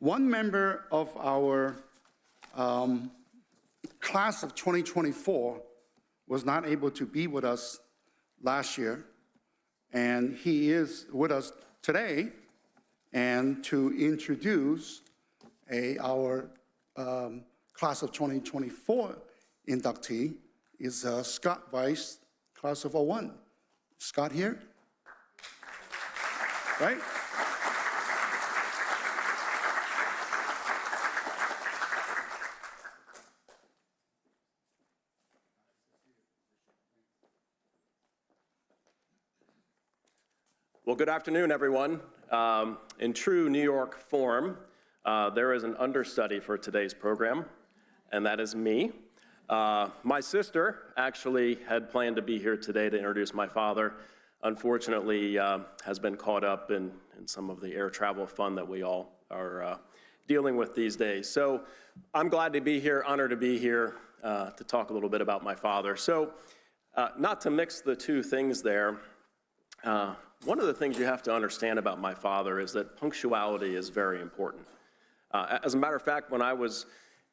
One member of our class of 2024 was not able to be with us last year, and he is with us today, and to introduce our class of 2024 inductee is Scott Weisz, class of 01. Scott here? Right? Well, good afternoon, everyone. In true New York form, there is an understudy for today's program, and that is me. My sister actually had planned to be here today to introduce my father. Unfortunately, has been caught up in some of the air travel fun that we all are dealing with these days. So I'm glad to be here, honored to be here to talk a little bit about my father. So not to mix the two things there, one of the things you have to understand about my father is that punctuality is very important. As a matter of fact, when I was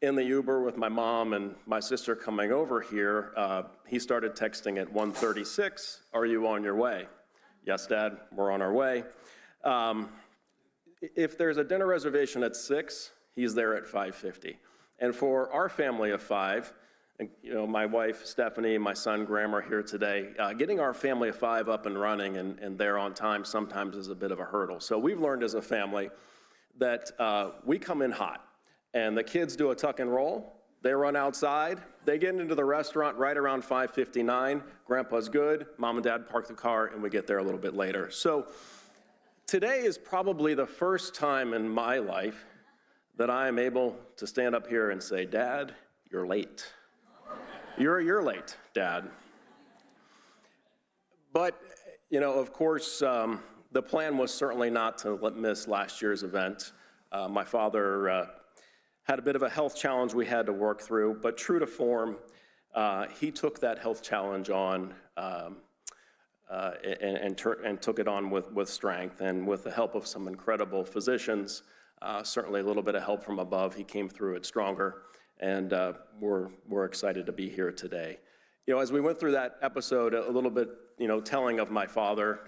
in the Uber with my mom and my sister coming over here, he started texting at 1:36, "Are you on your way?" "Yes, Dad, we're on our way." If there's a dinner reservation at 6, he's there at 5:50. And for our family of 5, my wife, Stephanie, and my son, Graham, are here today. Getting our family of 5 up and running and there on time sometimes is a bit of a hurdle. So we've learned as a family that we come in hot, and the kids do a tuck and roll. They run outside. They get into the restaurant right around 5:59. Grandpa's good. Mom and Dad park the car, and we get there a little bit later. So today is probably the first time in my life that I am able to stand up here and say, "Dad, you're late." You're late, Dad. But, of course, the plan was certainly not to miss last year's event. My father had a bit of a health challenge we had to work through, but true to form, he took that health challenge on and took it on with strength, and with the help of some incredible physicians, certainly a little bit of help from above, he came through it stronger. And we're excited to be here today. As we went through that episode, a little bit, telling of my father,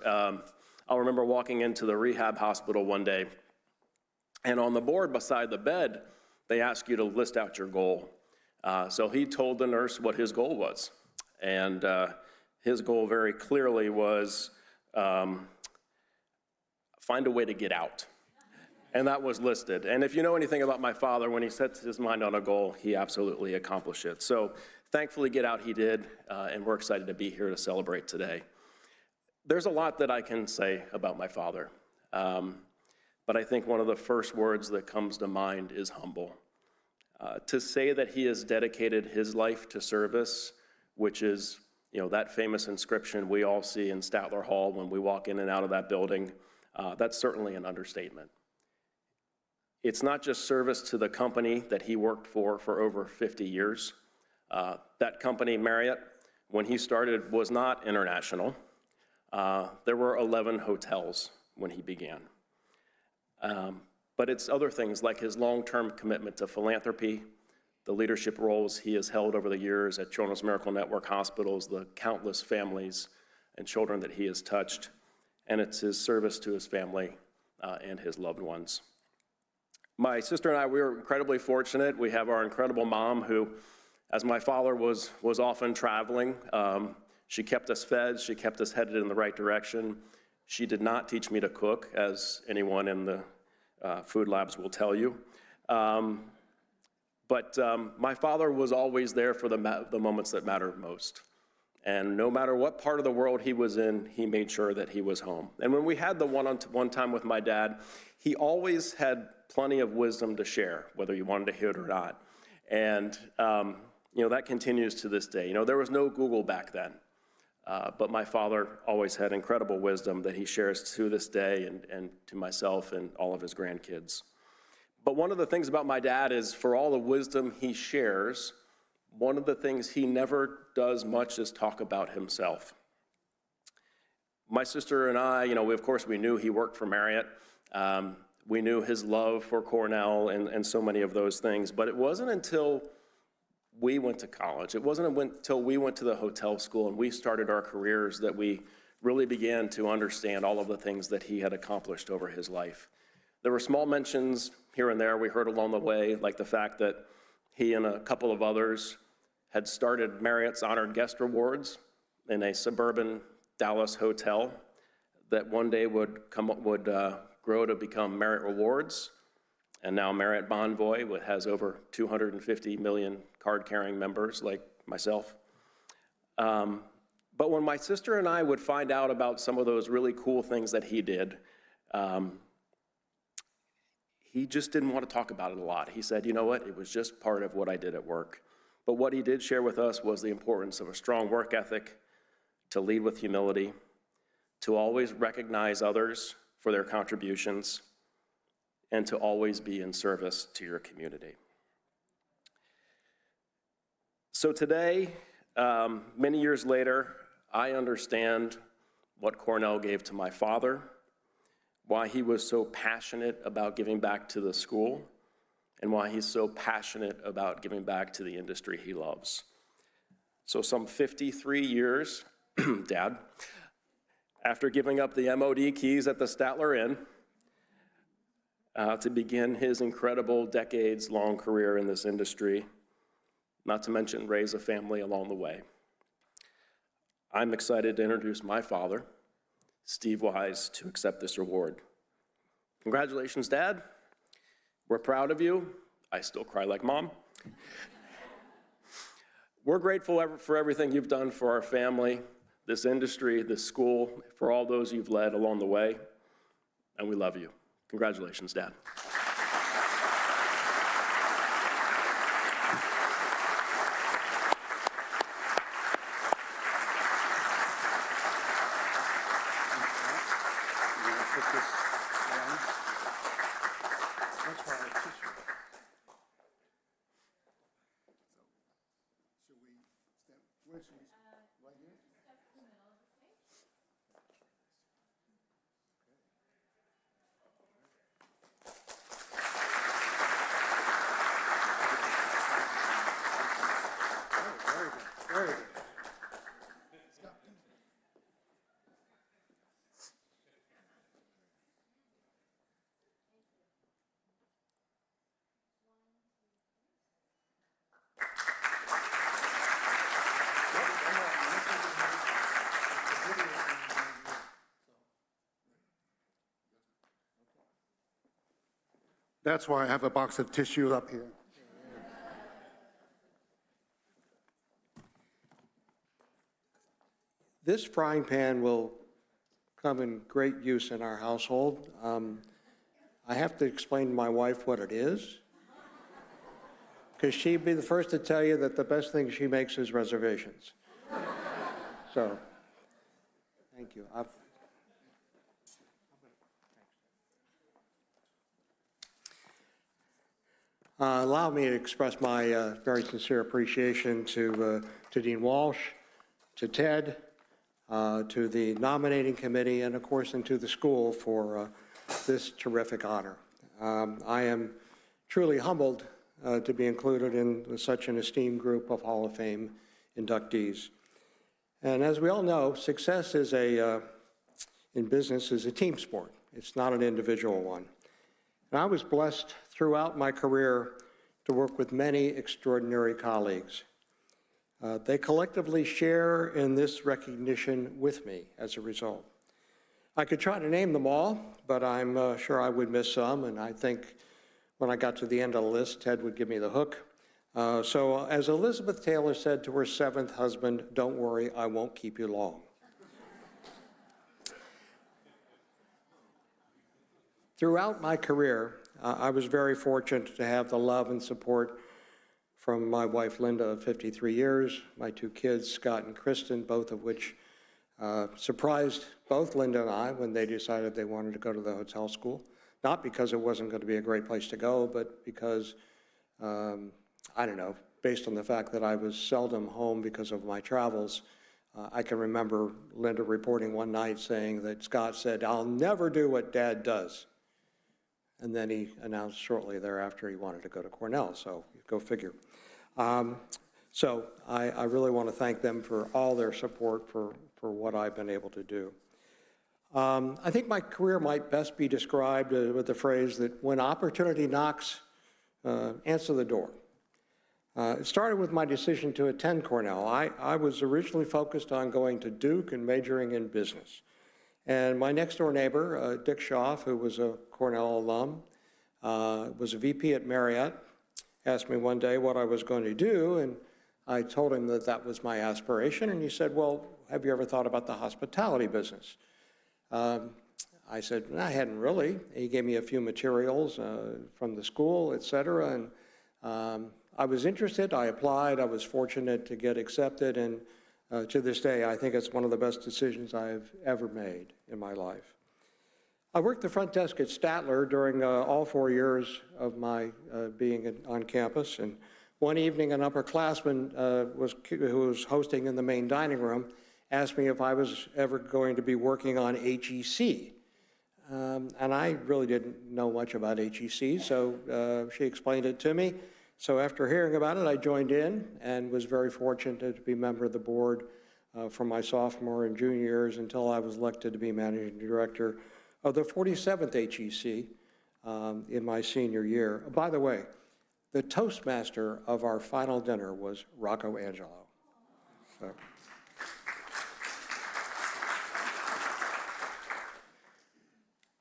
I'll remember walking into the rehab hospital one day, and on the board beside the bed, they ask you to list out your goal. So he told the nurse what his goal was, and his goal very clearly was find a way to get out. And that was listed. And if you know anything about my father, when he sets his mind on a goal, he absolutely accomplished it. So thankfully, get out he did, and we're excited to be here to celebrate today. There's a lot that I can say about my father, but I think one of the first words that comes to mind is humble. To say that he has dedicated his life to service, which is, that famous inscription we all see in Statler Hall when we walk in and out of that building, that's certainly an understatement. It's not just service to the company that he worked for over 50 years. That company, Marriott, when he started, was not international. There were 11 hotels when he began. But it's other things like his long-term commitment to philanthropy, the leadership roles he has held over the years at Children's Miracle Network hospitals, the countless families and children that he has touched, and it's his service to his family and his loved ones. My sister and I, we were incredibly fortunate. We have our incredible mom who, as my father was often traveling, she kept us fed, she kept us headed in the right direction. She did not teach me to cook, as anyone in the food labs will tell you. But my father was always there for the moments that mattered most. And no matter what part of the world he was in, he made sure that he was home. And when we had the one time with my dad, he always had plenty of wisdom to share, whether you wanted to hear it or not. And that continues to this day. There was no Google back then, but my father always had incredible wisdom that he shares to this day and to myself and all of his grandkids. But one of the things about my dad is, for all the wisdom he shares, one of the things he never does much is talk about himself. My sister and I, of course, we knew he worked for Marriott. We knew his love for Cornell and so many of those things, but it wasn't until we went to college, it wasn't until we went to the hotel school and we started our careers that we really began to understand all of the things that he had accomplished over his life. There were small mentions here and there we heard along the way, like the fact that he and a couple of others had started Marriott's Honored Guest Rewards in a suburban Dallas hotel that one day would grow to become Marriott Rewards. And now Marriott Bonvoy has over 250 million card-carrying members like myself. But when my sister and I would find out about some of those really cool things that he did, he just didn't want to talk about it a lot. He said, you know what, it was just part of what I did at work. But what he did share with us was the importance of a strong work ethic, to lead with humility, to always recognize others for their contributions, and to always be in service to your community. So today, many years later, I understand what Cornell gave to my father, why he was so passionate about giving back to the school, and why he's so passionate about giving back to the industry he loves. So some 53 years, Dad, after giving up the MOD keys at the Statler Inn to begin his incredible decades-long career in this industry, not to mention raise a family along the way, I'm excited to introduce my father, Steve Weisz, to accept this award. Congratulations, Dad. We're proud of you. I still cry like Mom. We're grateful for everything you've done for our family, this industry, this school, for all those you've led along the way, and we love you. Congratulations, Dad. That's why I have a box of tissue up here. This frying pan will come in great use in our household. I have to explain to my wife what it is, because she'd be the first to tell you that the best thing she makes is reservations. So, thank you. Allow me to express my very sincere appreciation to Dean Walsh, to Ted, to the nominating committee, and of course, and to the school for this terrific honor. I am truly humbled to be included in such an esteemed group of Hall of Fame inductees. And as we all know, success is in business is a team sport. It's not an individual one. And I was blessed throughout my career to work with many extraordinary colleagues. They collectively share in this recognition with me as a result. I could try to name them all, but I'm sure I would miss some, and I think when I got to the end of the list, Ted would give me the hook. So as Elizabeth Taylor said to her seventh husband, "Don't worry, I won't keep you long." Throughout my career, I was very fortunate to have the love and support from my wife, Linda, of 53 years, my two kids, Scott and Kristen, both of which surprised both Linda and I when they decided they wanted to go to the hotel school. Not because it wasn't going to be a great place to go, but because, I don't know, based on the fact that I was seldom home because of my travels, I can remember Linda reporting one night saying that Scott said, "I'll never do what Dad does." And then he announced shortly thereafter he wanted to go to Cornell, so go figure. So I really want to thank them for all their support for what I've been able to do. I think my career might best be described with the phrase that when opportunity knocks, answer the door. It started with my decision to attend Cornell. I was originally focused on going to Duke and majoring in business. And my next door neighbor, Dick Schaaf, who was a Cornell alum, was a VP at Marriott, asked me one day what I was going to do, and I told him that that was my aspiration, and he said, well, have you ever thought about the hospitality business? I said, I hadn't really. He gave me a few materials from the school, et cetera, and I was interested. I applied. I was fortunate to get accepted, and to this day, I think it's one of the best decisions I've ever made in my life. I worked the front desk at Statler during all 4 years of my being on campus, and one evening an upperclassman who was hosting in the main dining room asked me if I was ever going to be working on HEC. And I really didn't know much about HEC, so she explained it to me. So after hearing about it, I joined in and was very fortunate to be a member of the board from my sophomore and junior years until I was elected to be managing director of the 47th HEC in my senior year. By the way, the Toastmaster of our final dinner was Rocco Angelo. So.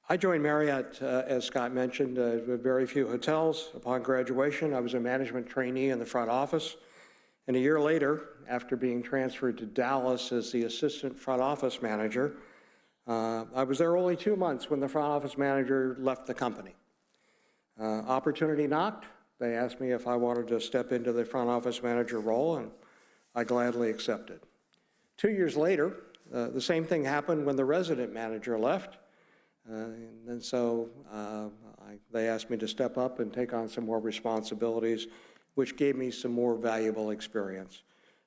I joined Marriott, as Scott mentioned, with very few hotels. Upon graduation, I was a management trainee in the front office. And a year later, after being transferred to Dallas as the assistant front office manager, I was there only 2 months when the front office manager left the company. Opportunity knocked. They asked me if I wanted to step into the front office manager role, and I gladly accepted. 2 years later, the same thing happened when the resident manager left. And so they asked me to step up and take on some more responsibilities, which gave me some more valuable experience.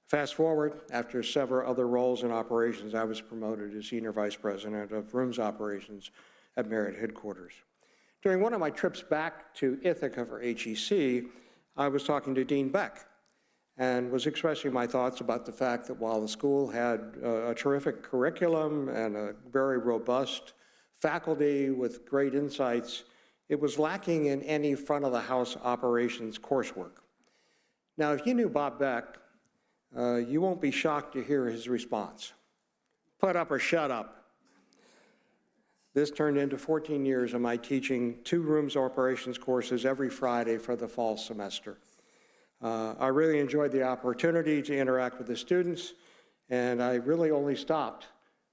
Fast forward, after several other roles in operations, I was promoted to Senior Vice President of Rooms Operations at Marriott headquarters. During one of my trips back to Ithaca for HEC, I was talking to Dean Beck and was expressing my thoughts about the fact that while the school had a terrific curriculum and a very robust faculty with great insights, it was lacking in any front-of-the-house operations coursework. Now, if you knew Bob Beck, you won't be shocked to hear his response. Put up or shut up. This turned into 14 years of my teaching 2 rooms operations courses every Friday for the fall semester. I really enjoyed the opportunity to interact with the students, and I really only stopped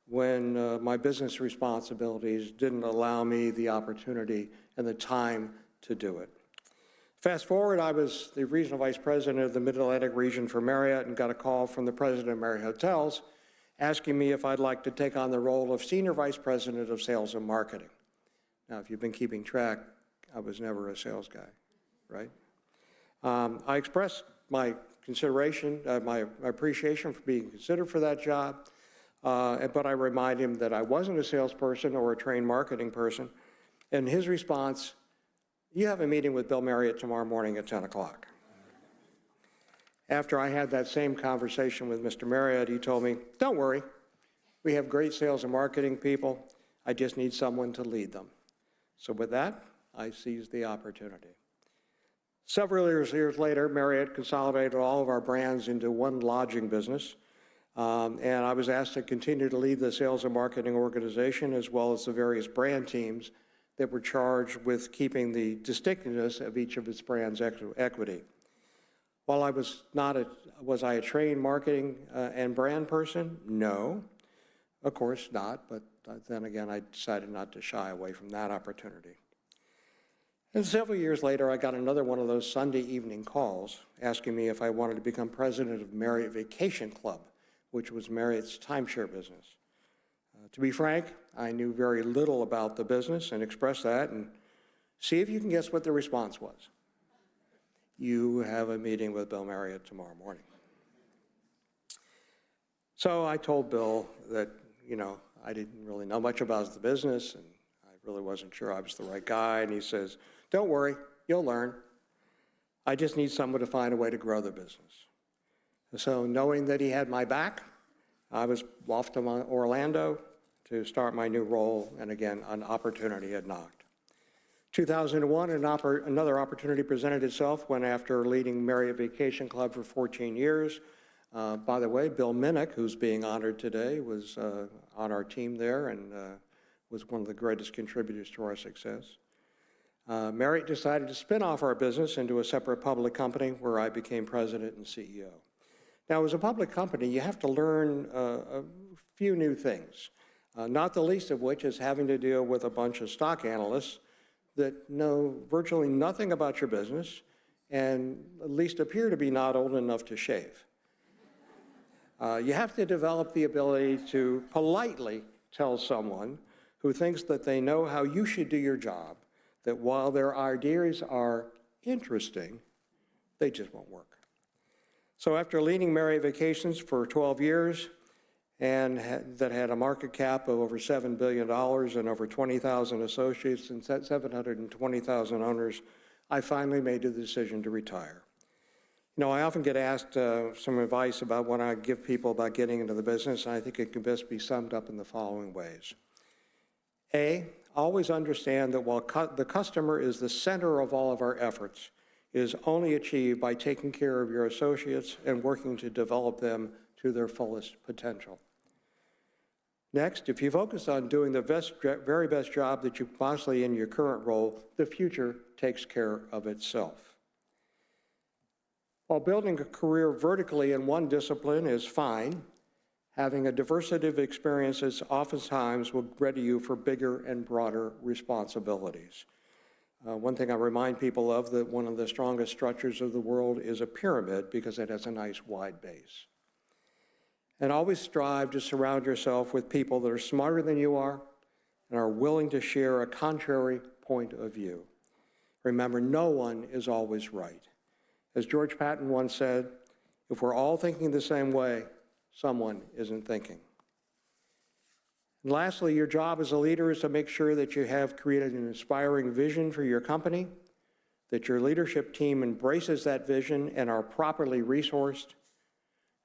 when my business responsibilities didn't allow me the opportunity and the time to do it. Fast forward, I was the regional vice president of the Mid-Atlantic region for Marriott and got a call from the president of Marriott Hotels asking me if I'd like to take on the role of senior vice president of sales and marketing. Now, if you've been keeping track, I was never a sales guy, right? I expressed my consideration, my appreciation for being considered for that job, but I reminded him that I wasn't a salesperson or a trained marketing person. And his response, you have a meeting with Bill Marriott tomorrow morning at 10 o'clock. After I had that same conversation with Mr. Marriott, he told me, don't worry, we have great sales and marketing people. I just need someone to lead them. So with that, I seized the opportunity. Several years later, Marriott consolidated all of our brands into one lodging business. And I was asked to continue to lead the sales and marketing organization as well as the various brand teams that were charged with keeping the distinctiveness of each of its brands' equity. While I was I a trained marketing and brand person? No, of course not, but then again, I decided not to shy away from that opportunity. And several years later, I got another one of those Sunday evening calls asking me if I wanted to become president of Marriott Vacation Club, which was Marriott's timeshare business. To be frank, I knew very little about the business and expressed that, and see if you can guess what the response was. You have a meeting with Bill Marriott tomorrow morning. So I told Bill that, I didn't really know much about the business, and I really wasn't sure I was the right guy, and he says, "Don't worry, you'll learn. I just need someone to find a way to grow the business." So knowing that he had my back, I was off to Orlando to start my new role, and again, an opportunity had knocked. 2001, another opportunity presented itself when, after leading Marriott Vacation Club for 14 years, by the way, Bill Minnick, who's being honored today, was on our team there and was one of the greatest contributors to our success. Marriott decided to spin off our business into a separate public company where I became president and CEO. Now, as a public company, you have to learn a few new things, not the least of which is having to deal with a bunch of stock analysts that know virtually nothing about your business and at least appear to be not old enough to shave. You have to develop the ability to politely tell someone who thinks that they know how you should do your job that while their ideas are interesting, they just won't work. So after leading Marriott Vacations for 12 years, and that had a market cap of over $7 billion and over 20,000 associates and 720,000 owners, I finally made the decision to retire. You know, I often get asked some advice about what I give people about getting into the business, and I think it can best be summed up in the following ways. A, always understand that while the customer is the center of all of our efforts, it is only achieved by taking care of your associates and working to develop them to their fullest potential. Next, if you focus on doing the very best job that you possibly in your current role, the future takes care of itself. While building a career vertically in one discipline is fine, having a diversity of experiences oftentimes will ready you for bigger and broader responsibilities. One thing I remind people of, that one of the strongest structures of the world is a pyramid because it has a nice wide base. And always strive to surround yourself with people that are smarter than you are and are willing to share a contrary point of view. Remember, no one is always right. As George Patton once said, if we're all thinking the same way, someone isn't thinking. And lastly, your job as a leader is to make sure that you have created an inspiring vision for your company, that your leadership team embraces that vision and are properly resourced,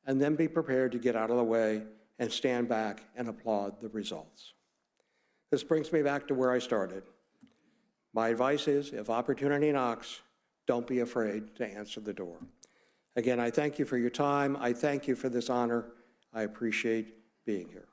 and then be prepared to get out of the way and stand back and applaud the results. This brings me back to where I started. My advice is, if opportunity knocks, don't be afraid to answer the door. Again, I thank you for your time. I thank you for this honor. I appreciate being here.